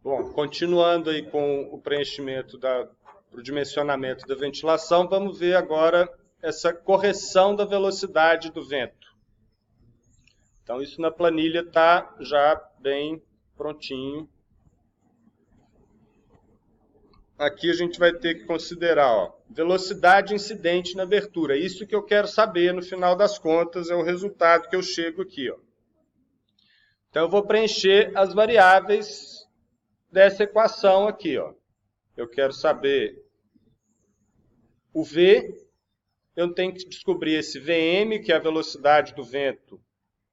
Bom, continuando aí com o preenchimento o dimensionamento da ventilação, vamos ver agora essa correção da velocidade do vento. Então, isso na planilha está já bem prontinho. Aqui a gente vai ter que considerar, ó, velocidade incidente na abertura. Isso que eu quero saber no final das contas, é o resultado que eu chego aqui, ó. Então, eu vou preencher as variáveis dessa equação aqui, ó. Eu quero saber o V, eu tenho que descobrir esse Vm, que é a velocidade do vento,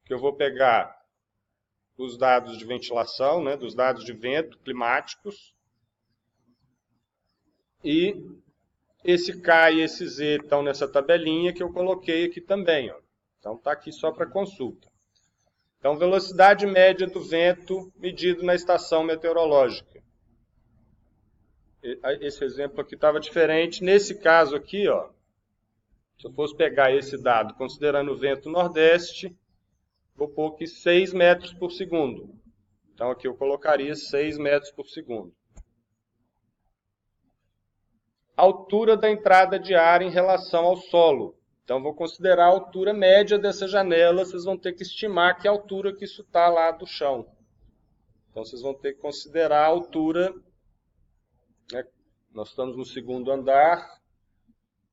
que eu vou pegar os dados de ventilação, né, dos dados de vento climáticos. E esse K e esse Z estão nessa tabelinha que eu coloquei aqui também, ó. Então está aqui só para consulta. Então, velocidade média do vento medido na estação meteorológica. Esse exemplo aqui estava diferente. Nesse caso aqui, ó, se eu fosse pegar esse dado, considerando o vento nordeste, vou pôr aqui 6 metros por segundo. Então, aqui eu colocaria 6 metros por segundo. Altura da entrada de ar em relação ao solo. Então, vou considerar a altura média dessa janela. Vocês vão ter que estimar que altura que isso está lá do chão. Então, vocês vão ter que considerar a altura, né? Nós estamos no segundo andar.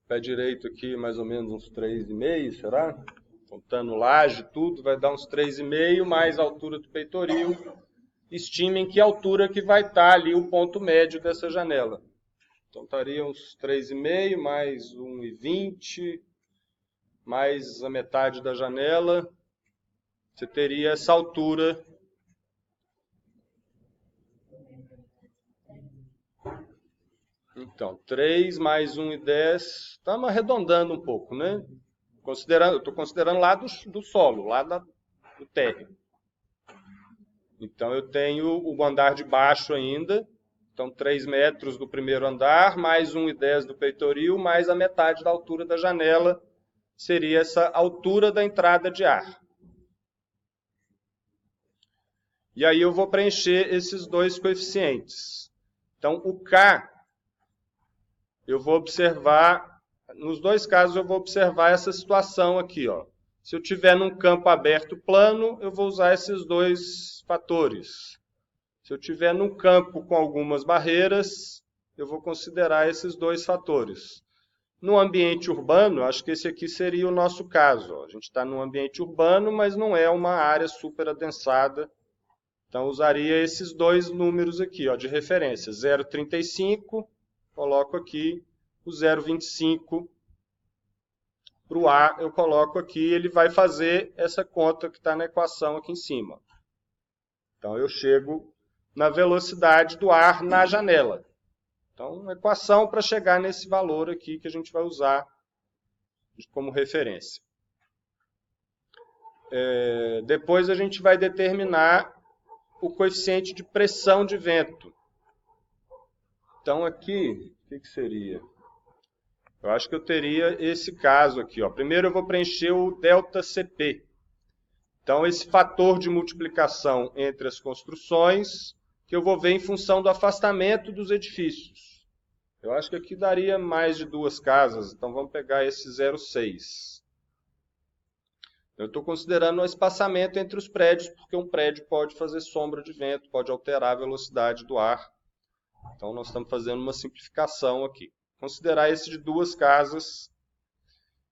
Pé direito aqui, mais ou menos uns 3,5, será? Contando laje, tudo, vai dar uns 3,5, mais a altura do peitoril. Estimem que altura que vai estar ali o ponto médio dessa janela. Então, estaria uns 3,5, mais 1,20, mais a metade da janela. Você teria essa altura. Então, 3 mais 1,10. Estamos arredondando um pouco, né? Eu estou considerando lá do solo, lá do térreo. Então, eu tenho o andar de baixo ainda. Então, 3 metros do primeiro andar, mais 1,10 do peitoril, mais a metade da altura da janela, seria essa altura da entrada de ar. E aí eu vou preencher esses dois coeficientes. Então, o K, eu vou observar, nos dois casos eu vou observar essa situação aqui, ó. Se eu tiver num campo aberto plano, eu vou usar esses dois fatores. Se eu tiver num campo com algumas barreiras, eu vou considerar esses dois fatores. No ambiente urbano, acho que esse aqui seria o nosso caso. Ó. A gente está num ambiente urbano, mas não é uma área super adensada. Então, usaria esses dois números aqui, ó, de referência. 0,35, coloco aqui. O 0,25 para o A, eu coloco aqui. Ele vai fazer essa conta que está na equação aqui em cima. Então, eu chego na velocidade do ar na janela. Então, equação para chegar nesse valor aqui que a gente vai usar como referência. Depois a gente vai determinar o coeficiente de pressão de vento. Então, aqui, o que seria? Eu acho que eu teria esse caso aqui, ó. Primeiro eu vou preencher o ΔCP. Então, esse fator de multiplicação entre as construções, que eu vou ver em função do afastamento dos edifícios. Eu acho que aqui daria mais de 2 casas, então vamos pegar esse 0,6. Eu estou considerando o espaçamento entre os prédios, porque um prédio pode fazer sombra de vento, pode alterar a velocidade do ar. Então, nós estamos fazendo uma simplificação aqui. Considerar esse de 2 casas.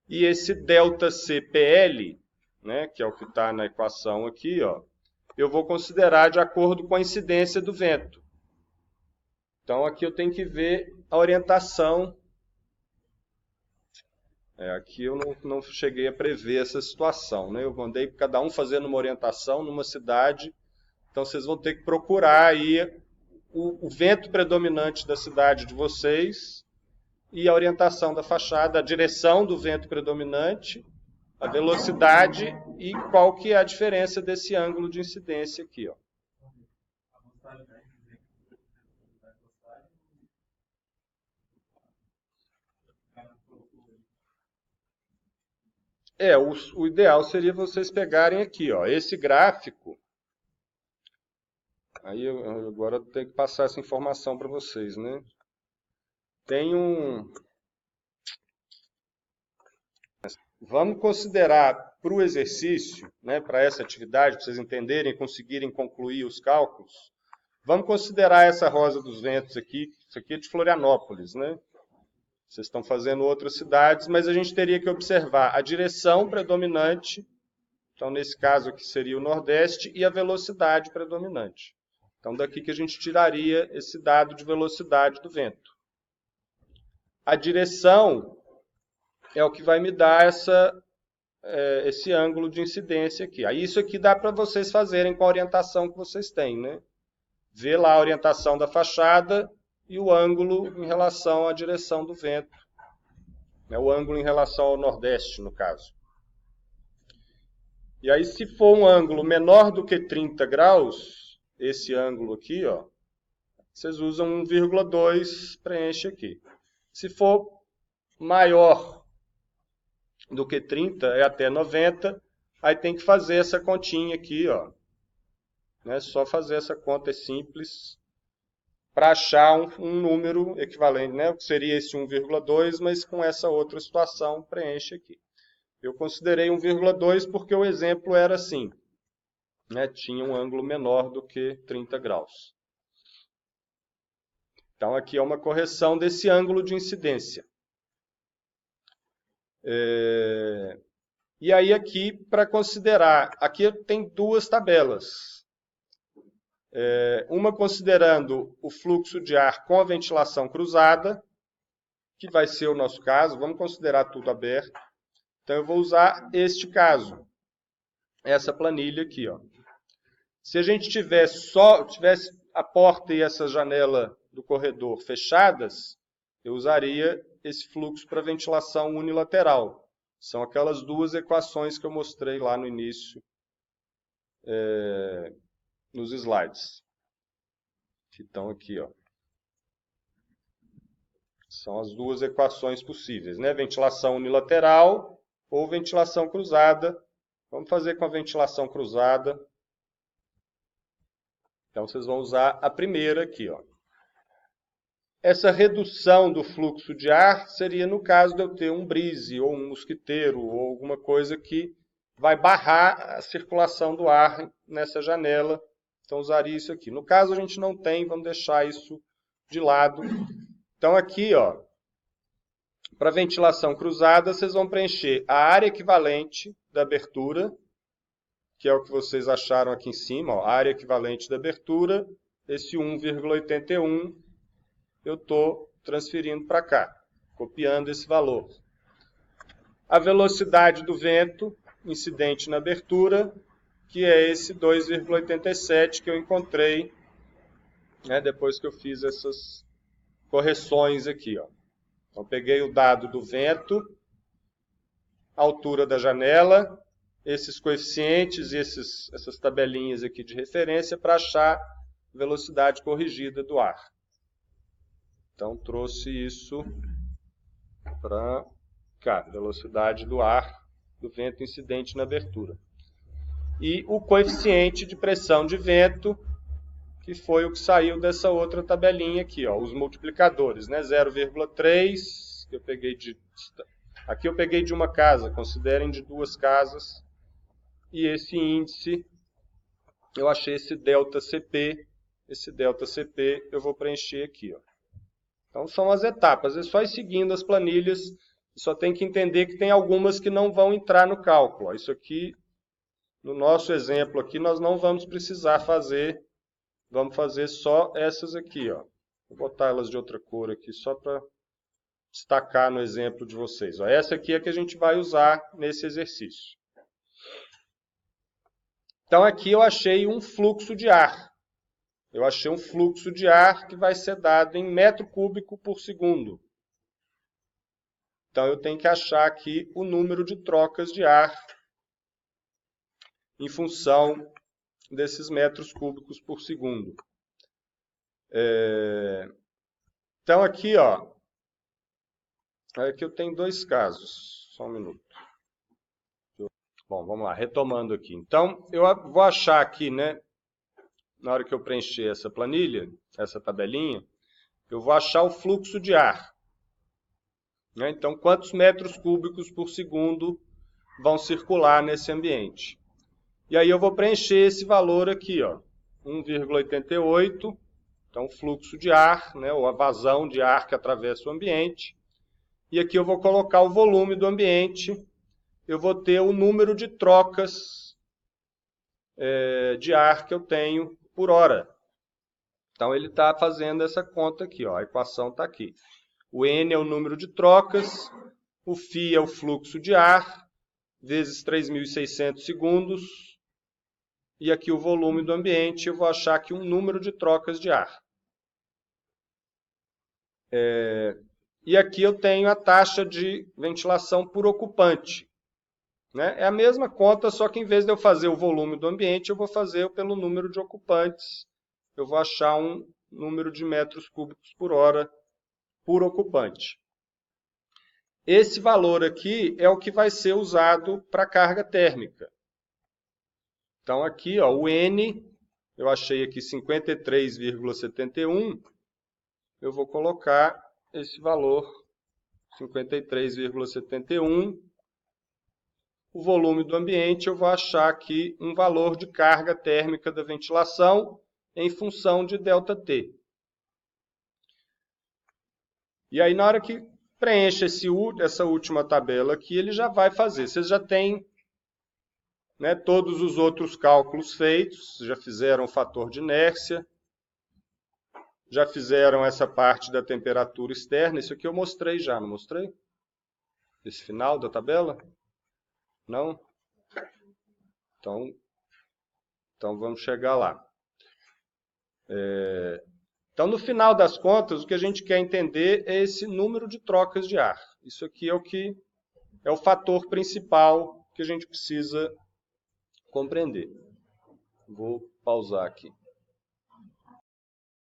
E esse ΔCPL, né, que é o que está na equação aqui, ó, eu vou considerar de acordo com a incidência do vento. Então, aqui eu tenho que ver a orientação. Aqui eu não cheguei a prever essa situação, né? Eu andei cada um fazendo uma orientação numa cidade, então vocês vão ter que procurar aí o vento predominante da cidade de vocês e a orientação da fachada, a direção do vento predominante, a velocidade e qual que é a diferença desse ângulo de incidência aqui, ó. O ideal seria vocês pegarem aqui, ó, esse gráfico. Aí agora eu tenho que passar essa informação para vocês, né? Tem um... Vamos considerar para o exercício, né, para essa atividade, para vocês entenderem e conseguirem concluir os cálculos, vamos considerar essa Rosa dos Ventos aqui, isso aqui é de Florianópolis, né? Vocês estão fazendo outras cidades, mas a gente teria que observar a direção predominante, então nesse caso aqui seria o Nordeste, e a velocidade predominante. Então daqui que a gente tiraria esse dado de velocidade do vento. A direção é o que vai me dar esse ângulo de incidência aqui. Aí isso aqui dá para vocês fazerem com a orientação que vocês têm, né? Ver lá a orientação da fachada e o ângulo em relação à direção do vento. O ângulo em relação ao Nordeste, no caso. E aí, se for um ângulo menor do que 30 graus, esse ângulo aqui, ó, vocês usam 1,2, preenche aqui. Se for maior do que 30, é até 90, aí tem que fazer essa continha aqui, ó. Né? Só fazer essa conta, é simples, para achar um número equivalente, né? O que seria esse 1,2, mas com essa outra situação, preenche aqui. Eu considerei 1,2 porque o exemplo era assim, né? Tinha um ângulo menor do que 30 graus. Então, aqui é uma correção desse ângulo de incidência. E aí, aqui, para considerar, aqui tem duas tabelas. Uma considerando o fluxo de ar com a ventilação cruzada, que vai ser o nosso caso, vamos considerar tudo aberto. Então, eu vou usar este caso, essa planilha aqui, ó. Se a gente tivesse a porta e essa janela do corredor fechadas, eu usaria esse fluxo para ventilação unilateral. São aquelas duas equações que eu mostrei lá no início, nos slides, que estão aqui, ó. São as duas equações possíveis, né? Ventilação unilateral ou ventilação cruzada. Vamos fazer com a ventilação cruzada. Então, vocês vão usar a primeira aqui, ó. Essa redução do fluxo de ar seria no caso de eu ter um brise, ou um mosquiteiro, ou alguma coisa que vai barrar a circulação do ar nessa janela. Então, usaria isso aqui. No caso, a gente não tem, vamos deixar isso de lado. Então, aqui, ó, para ventilação cruzada, vocês vão preencher a área equivalente da abertura, que é o que vocês acharam aqui em cima, ó, área equivalente da abertura, esse 1,81, eu estou transferindo para cá, copiando esse valor. A velocidade do vento incidente na abertura, que é esse 2,87 que eu encontrei, né, depois que eu fiz essas correções aqui, ó. Então, peguei o dado do vento, a altura da janela, esses coeficientes e essas tabelinhas aqui de referência para achar a velocidade corrigida do ar. Então, trouxe isso para cá, velocidade do ar, do vento incidente na abertura. E o coeficiente de pressão de vento, que foi o que saiu dessa outra tabelinha aqui, ó, os multiplicadores, né? 0,3, que eu peguei aqui eu peguei de uma casa, considerem de duas casas. E esse índice, eu achei esse ΔCP. Esse ΔCP eu vou preencher aqui, ó. Então, são as etapas. É só ir seguindo as planilhas. Só tem que entender que tem algumas que não vão entrar no cálculo. Isso aqui, no nosso exemplo aqui, nós não vamos precisar fazer. Vamos fazer só essas aqui, ó. Vou botar elas de outra cor aqui, só para destacar no exemplo de vocês. Ó, essa aqui é que a gente vai usar nesse exercício. Então, aqui eu achei um fluxo de ar. Eu achei um fluxo de ar que vai ser dado em metro cúbico por segundo. Então, eu tenho que achar aqui o número de trocas de ar em função desses metros cúbicos por segundo. Então, aqui, ó, aqui eu tenho dois casos. Só um minuto. Bom, vamos lá, retomando aqui. Então, eu vou achar aqui, né, na hora que eu preencher essa planilha, essa tabelinha, eu vou achar o fluxo de ar. Né? Então, quantos metros cúbicos por segundo vão circular nesse ambiente? E aí eu vou preencher esse valor aqui, ó, 1,88, então fluxo de ar, né, ou a vazão de ar que atravessa o ambiente. E aqui eu vou colocar o volume do ambiente, eu vou ter o número de trocas de ar que eu tenho por hora. Então ele está fazendo essa conta aqui, ó, a equação está aqui. O N é o número de trocas, o φ é o fluxo de ar, vezes 3.600 segundos, e aqui o volume do ambiente, eu vou achar aqui um número de trocas de ar. E aqui eu tenho a taxa de ventilação por ocupante. Né? É a mesma conta, só que em vez de eu fazer o volume do ambiente, eu vou fazer pelo número de ocupantes. Eu vou achar um número de metros cúbicos por hora por ocupante. Esse valor aqui é o que vai ser usado para carga térmica. Então aqui, ó, o N, eu achei aqui 53,71, eu vou colocar esse valor, 53,71. O volume do ambiente, eu vou achar aqui um valor de carga térmica da ventilação em função de ΔT. E aí, na hora que preenche essa última tabela aqui, ele já vai fazer. Vocês já têm, né, todos os outros cálculos feitos, já fizeram o fator de inércia, já fizeram essa parte da temperatura externa. Isso aqui eu mostrei já, não mostrei? Esse final da tabela? Não? Então vamos chegar lá. Então, no final das contas, o que a gente quer entender é esse número de trocas de ar. Isso aqui é o fator principal que a gente precisa compreender. Vou pausar aqui.